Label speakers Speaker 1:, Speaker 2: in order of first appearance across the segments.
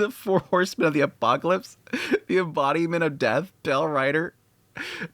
Speaker 1: The four horsemen of the apocalypse, the embodiment of death, Pale Rider.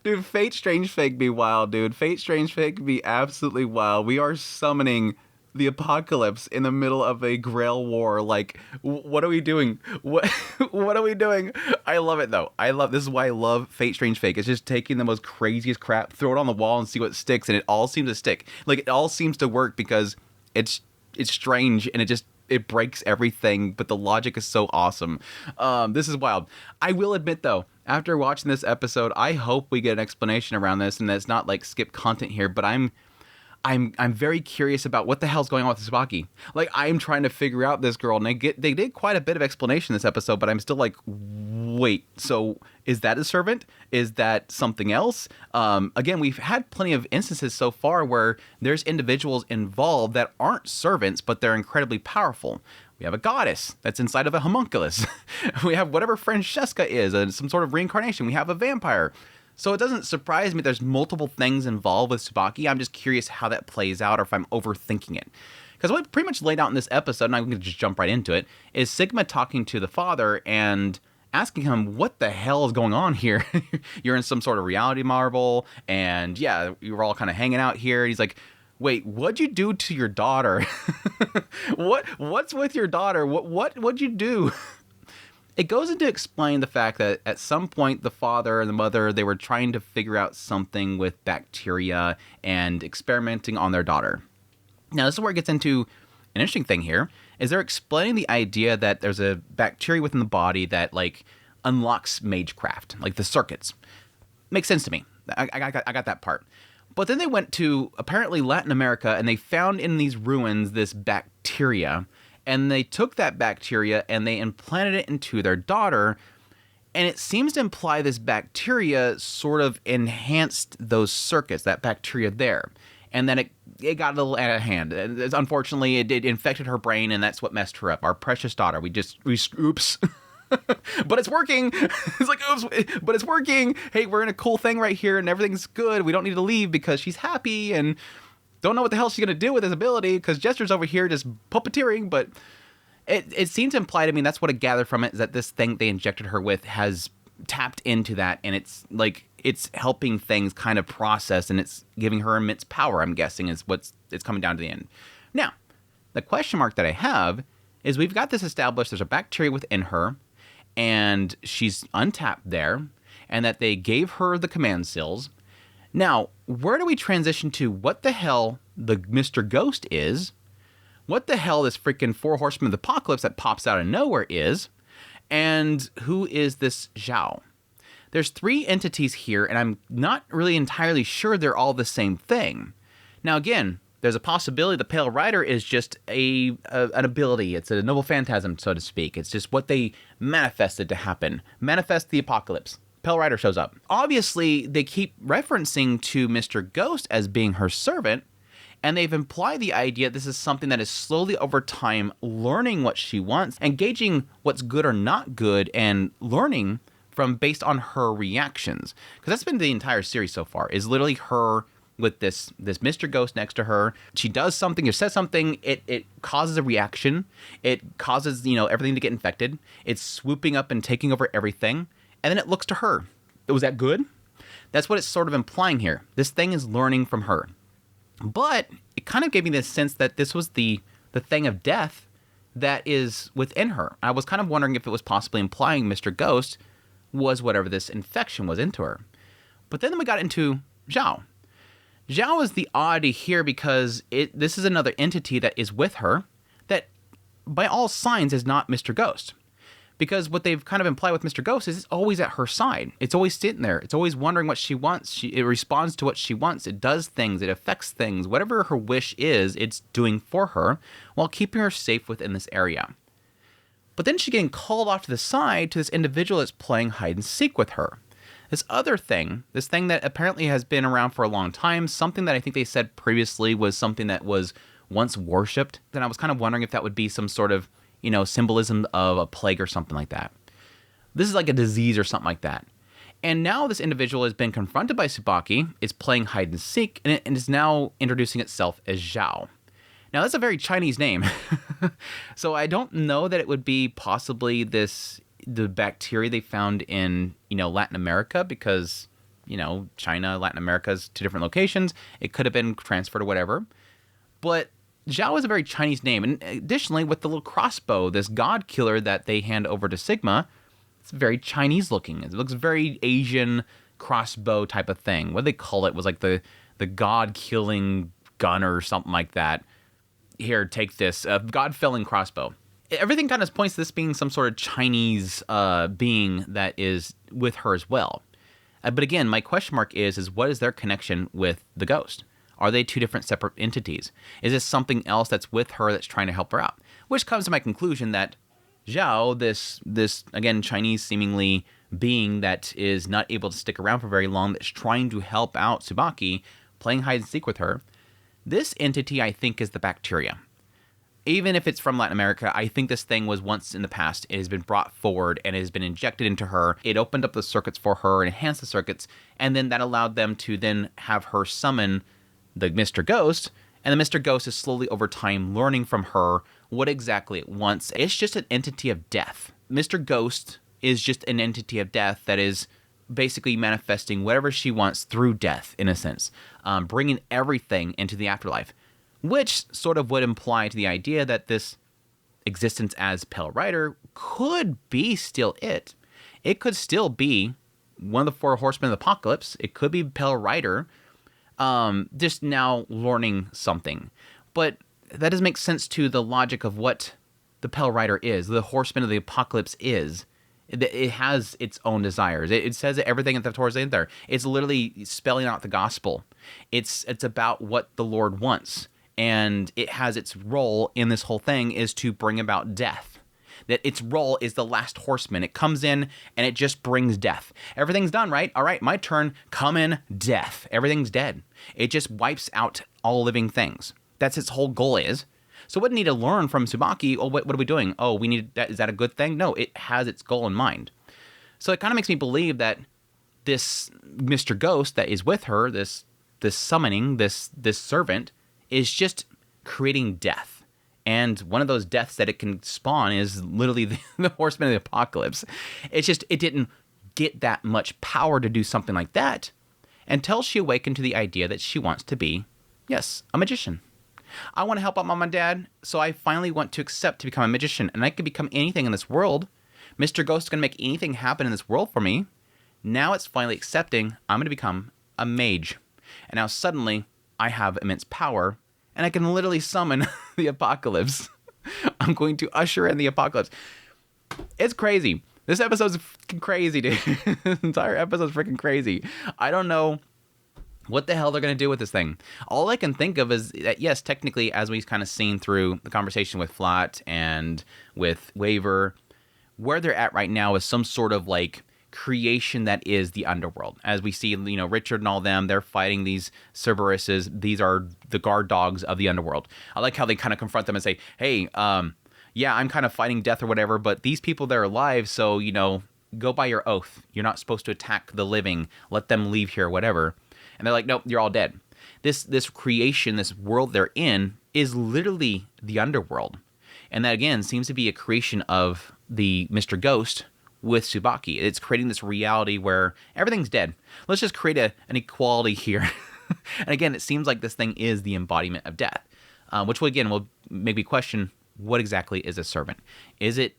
Speaker 1: Dude, Fate Strange Fake be wild, dude. Fate Strange Fake be absolutely wild. We are summoning the apocalypse in the middle of a Grail war. Like, what are we doing? What what are we doing? I love it though. This is why I love Fate Strange Fake. It's just taking the most craziest crap, throw it on the wall and see what sticks, and it all seems to stick. Like, it all seems to work because it's strange and it breaks everything, but the logic is so awesome. This is wild. I will admit though, after watching this episode, I hope we get an explanation around this and that it's not like skip content here, but I'm very curious about what the hell's going on with Subaki. Like, I'm trying to figure out this girl, and they did quite a bit of explanation this episode, but I'm still like, wait, so is that a servant? Is that something else? Again, we've had plenty of instances so far where there's individuals involved that aren't servants, but they're incredibly powerful. We have a goddess that's inside of a homunculus. We have whatever Francesca is, some sort of reincarnation. We have a vampire. So it doesn't surprise me there's multiple things involved with Tsubaki. I'm just curious how that plays out or if I'm overthinking it. Because what we pretty much laid out in this episode, and I'm going to just jump right into it, is Sigma talking to the father and asking him, what the hell is going on here? You're in some sort of reality marvel, and yeah, you were all kind of hanging out here. And he's like, wait, what'd you do to your daughter? What's with your daughter? What'd you do? It goes into explain the fact that at some point the father and the mother, they were trying to figure out something with bacteria and experimenting on their daughter. Now, this is where it gets into an interesting thing here, is they're explaining the idea that there's a bacteria within the body that, like, unlocks magecraft, like the circuits. Makes sense to me. I got that part. But then they went to, apparently, Latin America, and they found in these ruins this bacteria. And they took that bacteria and they implanted it into their daughter. And it seems to imply this bacteria sort of enhanced those circuits, that bacteria there. And then it got a little out of hand. Unfortunately, it infected her brain, and that's what messed her up. Our precious daughter. Oops. But it's working. It's like, oops, but it's working. Hey, we're in a cool thing right here, and everything's good. We don't need to leave because she's happy, and don't know what the hell she's going to do with this ability because Jester's over here just puppeteering, but it seems to imply to me, that's what I gathered from it, is that this thing they injected her with has tapped into that, and it's like it's helping things kind of process, and it's giving her immense power, I'm guessing, is what's it's coming down to the end. Now, the question mark that I have is we've got this established, there's a bacteria within her, and she's untapped there, and that they gave her the command seals. Now, where do we transition to what the hell the Mr. Ghost is, what the hell this freaking four horsemen of the apocalypse that pops out of nowhere is, and who is this Xiao? There's three entities here, and I'm not really entirely sure they're all the same thing. Now, again, there's a possibility the Pale Rider is just an ability. It's a noble phantasm, so to speak. It's just what they manifested to happen. Manifest the apocalypse. Pale Rider shows up. Obviously, they keep referencing to Mr. Ghost as being her servant, and they've implied the idea this is something that is slowly over time learning what she wants, engaging what's good or not good, and learning from based on her reactions. Because that's been the entire series so far, is literally her with this Mr. Ghost next to her. She does something or says something, it causes a reaction, it causes, everything to get infected, it's swooping up and taking over everything, and then it looks to her. Was that good? That's what it's sort of implying here. This thing is learning from her. But it kind of gave me this sense that this was the thing of death that is within her. I was kind of wondering if it was possibly implying Mr. Ghost was whatever this infection was into her. But then we got into Xiao. Xiao is the oddity here because this is another entity that is with her that by all signs is not Mr. Ghost. Because what they've kind of implied with Mr. Ghost is it's always at her side. It's always sitting there. It's always wondering what she wants. It responds to what she wants. It does things. It affects things. Whatever her wish is, it's doing for her while keeping her safe within this area. But then she's getting called off to the side to this individual that's playing hide and seek with her. This other thing, this thing that apparently has been around for a long time, something that I think they said previously was something that was once worshipped. Then I was kind of wondering if that would be some sort of symbolism of a plague or something like that. This is like a disease or something like that. And now this individual has been confronted by Subaki, is playing hide and seek, and is now introducing itself as Xiao. Now, that's a very Chinese name. So I don't know that it would be possibly the bacteria they found in, Latin America, because, China, Latin America is two different locations. It could have been transferred or whatever. But Xiao is a very Chinese name. And additionally, with the little crossbow, this god killer that they hand over to Sigma, it's very Chinese looking. It looks very Asian crossbow type of thing. What do they call it? It was like the god killing gun or something like that. Here, take this. God-felling crossbow. Everything kind of points to this being some sort of Chinese being that is with her as well. But again, my question mark is what is their connection with the ghost? Are they two different separate entities? Is this something else that's with her that's trying to help her out? Which comes to my conclusion that Xiao, this again, Chinese seemingly being that is not able to stick around for very long, that's trying to help out Tsubaki, playing hide and seek with her, this entity, I think, is the bacteria. Even if it's from Latin America, I think this thing was once in the past. It has been brought forward and it has been injected into her. It opened up the circuits for her and enhanced the circuits, and then that allowed them to then have her summon the Mr. Ghost, and the Mr. Ghost is slowly over time learning from her what exactly it wants. It's just an entity of death. Mr. Ghost is just an entity of death that is basically manifesting whatever she wants through death, in a sense, bringing everything into the afterlife, which sort of would imply to the idea that this existence as Pale Rider could be still it. It could still be one of the four horsemen of the apocalypse. It could be Pale Rider, just now learning something. But that doesn't make sense to the logic of what the Pale Rider is, the horseman of the apocalypse is. It has its own desires. It says everything at the towards the end there. It's literally spelling out the gospel. It's about what the Lord wants. And it has its role in this whole thing is to bring about death. That its role is the last horseman. It comes in and it just brings death. Everything's done, right? All right, my turn. Come in, death. Everything's dead. It just wipes out all living things. That's its whole goal is. So what do we need to learn from Subaki? Oh, what are we doing? Oh, we need that. Is that a good thing? No, it has its goal in mind. So it kind of makes me believe that this Mr. Ghost that is with her, this summoning, this servant, is just creating death. And one of those deaths that it can spawn is literally the horseman of the apocalypse. It's just, it didn't get that much power to do something like that until she awakened to the idea that she wants to be, yes, a magician. I want to help out mom and dad, so I finally want to accept to become a magician, and I can become anything in this world. Mr. Ghost is going to make anything happen in this world for me. Now it's finally accepting I'm going to become a mage. And now suddenly I have immense power, and I can literally summon the apocalypse. I'm going to usher in the apocalypse. It's crazy. This episode's freaking crazy, dude. This entire episode's freaking crazy. I don't know what the hell they're going to do with this thing. All I can think of is that, yes, technically, as we've kind of seen through the conversation with Flat and with Waver, where they're at right now is some sort of like creation that is the underworld. As we see, Richard and all them, they're fighting these Cerberuses. These are the guard dogs of the underworld. I like how they kind of confront them and say, hey, yeah, I'm kind of fighting death or whatever, but these people, they're alive, so, go by your oath. You're not supposed to attack the living. Let them leave here, whatever. And they're like, nope, you're all dead. This creation, this world they're in, is literally the underworld. And that, again, seems to be a creation of the Mr. Ghost with Subaki. It's creating this reality where everything's dead. Let's just create an equality here. And again, it seems like this thing is the embodiment of death, which, again, will make me question, what exactly is a servant? Is it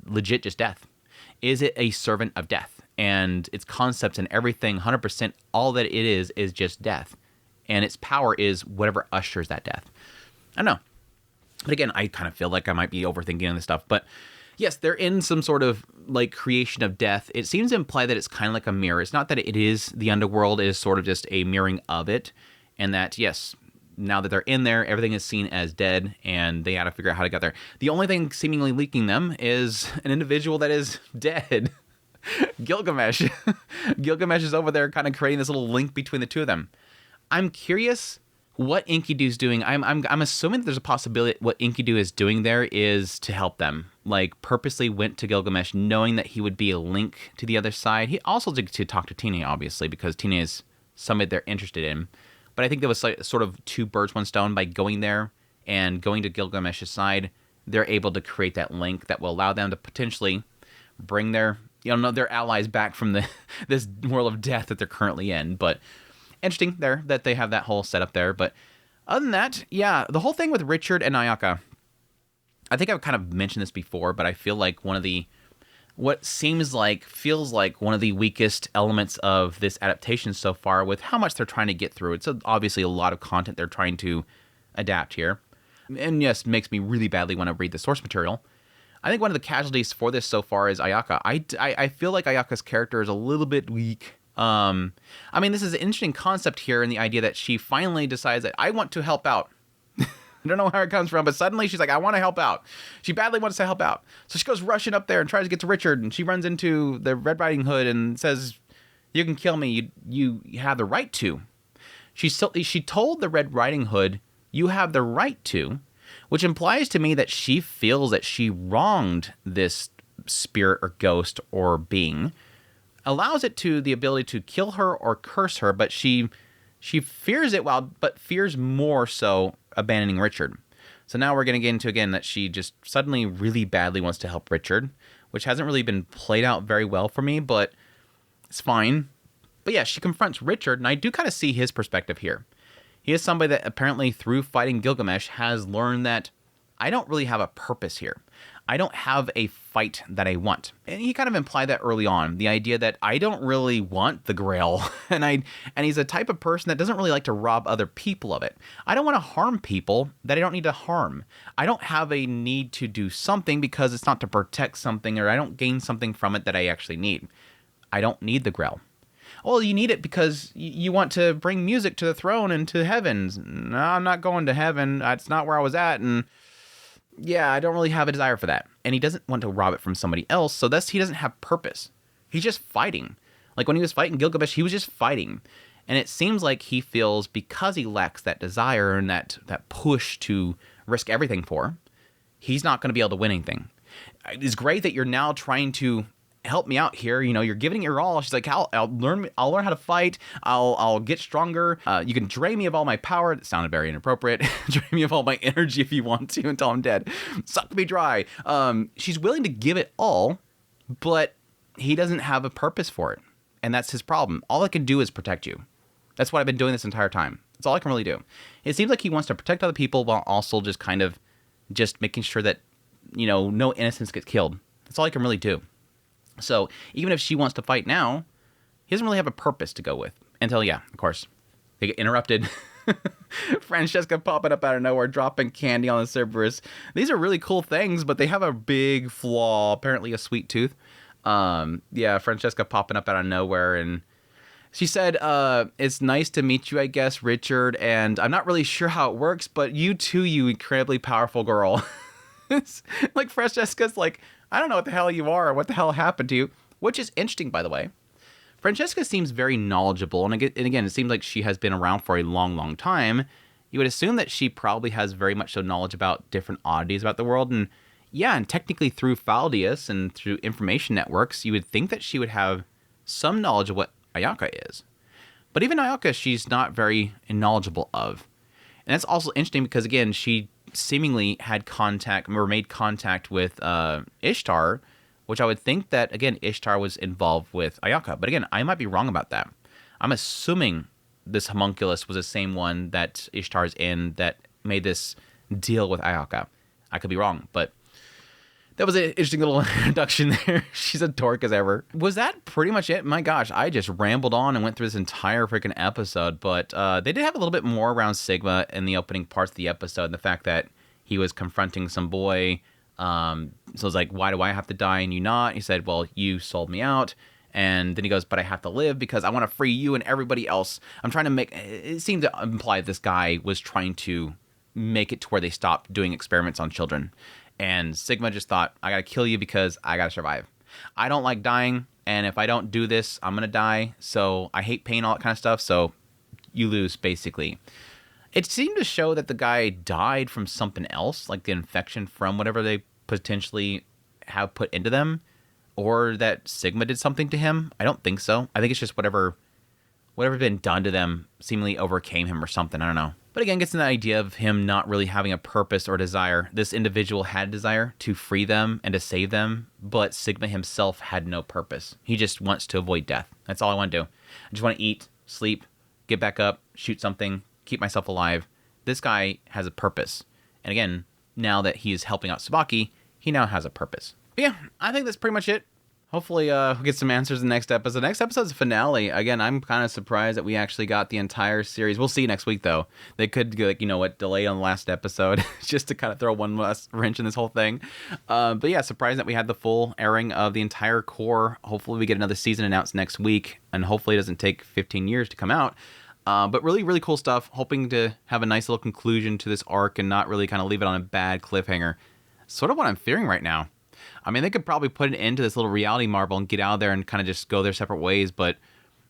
Speaker 1: legit just death? Is it a servant of death? And its concepts and everything, 100%, all that it is just death. And its power is whatever ushers that death. I don't know. But again, I kind of feel like I might be overthinking this stuff. But yes, they're in some sort of like creation of death. It seems to imply that it's kind of like a mirror. It's not that it is the underworld. It is sort of just a mirroring of it. And that, yes, now that they're in there, everything is seen as dead, and they had to figure out how to get there. The only thing seemingly leaking them is an individual that is dead. Gilgamesh. Gilgamesh is over there kind of creating this little link between the two of them. I'm curious what Enkidu's doing. I'm assuming that there's a possibility what Enkidu is doing there is to help them. Like, purposely went to Gilgamesh knowing that he would be a link to the other side. He also did to talk to Tina, obviously, because Tina is somebody they're interested in. But I think there was like sort of two birds, one stone by going there and going to Gilgamesh's side, they're able to create that link that will allow them to potentially bring their their allies back from this world of death that they're currently in. But interesting there that they have that whole setup there. But other than that, yeah, the whole thing with Richard and Ayaka, I think I've kind of mentioned this before, but I feel like feels like one of the weakest elements of this adaptation so far, with how much they're trying to get through. It's obviously a lot of content they're trying to adapt here. And yes, makes me really badly want to read the source material. I think one of the casualties for this so far is Ayaka. I feel like Ayaka's character is a little bit weak. I mean, this is an interesting concept here in the idea that she finally decides that I want to help out. I don't know where it comes from, but suddenly she's like, I want to help out. She badly wants to help out. So she goes rushing up there and tries to get to Richard, and she runs into the Red Riding Hood and says, you can kill me. You have the right to. She told the Red Riding Hood, you have the right to, which implies to me that she feels that she wronged this spirit or ghost or being, allows it to the ability to kill her or curse her, but she fears it, but fears more so abandoning Richard. So now we're going to get into, again, that she just suddenly really badly wants to help Richard, which hasn't really been played out very well for me, but it's fine. But yeah, she confronts Richard, and I do kind of see his perspective here. He is somebody that apparently through fighting Gilgamesh has learned that I don't really have a purpose here. I don't have a fight that I want. And he kind of implied that early on, the idea that I don't really want the Grail. and he's a type of person that doesn't really like to rob other people of it. I don't want to harm people that I don't need to harm. I don't have a need to do something because it's not to protect something, or I don't gain something from it that I actually need. I don't need the Grail. Well, you need it because you want to bring music to the throne and to heavens. No, I'm not going to heaven. That's not where I was at. And yeah, I don't really have a desire for that. And he doesn't want to rob it from somebody else, so thus he doesn't have purpose. He's just fighting. Like when he was fighting Gilgamesh, he was just fighting. And it seems like he feels, because he lacks that desire and that push to risk everything for, he's not going to be able to win anything. It's great that you're now trying to help me out here. You're giving it your all. She's like, I'll learn how to fight. I'll get stronger. You can drain me of all my power. That sounded very inappropriate. Drain me of all my energy if you want to until I'm dead. Suck me dry. She's willing to give it all, but he doesn't have a purpose for it. And that's his problem. All I can do is protect you. That's what I've been doing this entire time. That's all I can really do. It seems like he wants to protect other people while also just making sure that, no innocents get killed. That's all he can really do. So even if she wants to fight now, he doesn't really have a purpose to go with. Until, yeah, of course, they get interrupted. Francesca popping up out of nowhere, dropping candy on the Cerberus. These are really cool things, but they have a big flaw, apparently a sweet tooth. Yeah, Francesca popping up out of nowhere, and she said, it's nice to meet you, I guess, Richard, and I'm not really sure how it works, but you too, you incredibly powerful girl. It's like Francesca's like, I don't know what the hell you are or what the hell happened to you, which is interesting, by the way. Francesca seems very knowledgeable, and again, it seems like she has been around for a long, long time. You would assume that she probably has very much so knowledge about different oddities about the world, and yeah, and technically through Faldius and through information networks, you would think that she would have some knowledge of what Ayaka is. But even Ayaka, she's not very knowledgeable of. And that's also interesting because, again, she seemingly had contact or made contact with Ishtar, which I would think that, again, Ishtar was involved with Ayaka. But again, I might be wrong about that. I'm assuming this homunculus was the same one that Ishtar's in that made this deal with Ayaka. I could be wrong, but that was an interesting little introduction there. She's a dork as ever. Was that pretty much it? My gosh, I just rambled on and went through this entire freaking episode, but they did have a little bit more around Sigma in the opening parts of the episode, and the fact that he was confronting some boy. So it's like, why do I have to die and you not? He said, well, you sold me out. And then he goes, but I have to live because I want to free you and everybody else. I'm trying to it seemed to imply this guy was trying to make it to where they stopped doing experiments on children. And Sigma just thought, I got to kill you because I got to survive. I don't like dying, and if I don't do this, I'm going to die. So I hate pain, all that kind of stuff. So you lose, basically. It seemed to show that the guy died from something else, like the infection from whatever they potentially have put into them, or that Sigma did something to him. I don't think so. I think it's just whatever's been done to them seemingly overcame him or something. I don't know. But again, gets an idea of him not really having a purpose or desire. This individual had desire to free them and to save them, but Sigma himself had no purpose. He just wants to avoid death. That's all I want to do. I just want to eat, sleep, get back up, shoot something, keep myself alive. This guy has a purpose. And again, now that he is helping out Subaki, he now has a purpose. But yeah, I think that's pretty much it. Hopefully we'll get some answers in the next episode. Next episode's finale. Again, I'm kind of surprised that we actually got the entire series. We'll see next week, though. They could, like, you know what, delay on the last episode just to kind of throw one last wrench in this whole thing. But yeah, surprised that we had the full airing of the entire core. Hopefully we get another season announced next week, and hopefully it doesn't take 15 years to come out. But really, really cool stuff. Hoping to have a nice little conclusion to this arc and not really kind of leave it on a bad cliffhanger. Sort of what I'm fearing right now. I mean, they could probably put an end to this little reality marble and get out of there and kind of just go their separate ways, but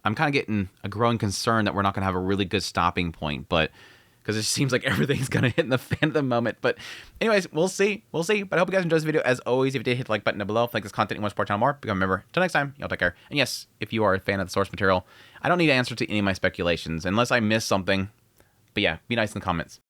Speaker 1: I'm kind of getting a growing concern that we're not going to have a really good stopping point, but because it seems like everything's going to hit in the fan at the moment. But anyways, we'll see. But I hope you guys enjoyed this video. As always, if you did, hit the like button down below. If you like this content and want to support the channel more, become a member. Until next time, y'all take care. And yes, if you are a fan of the source material, I don't need to answer to any of my speculations unless I miss something. But yeah, be nice in the comments.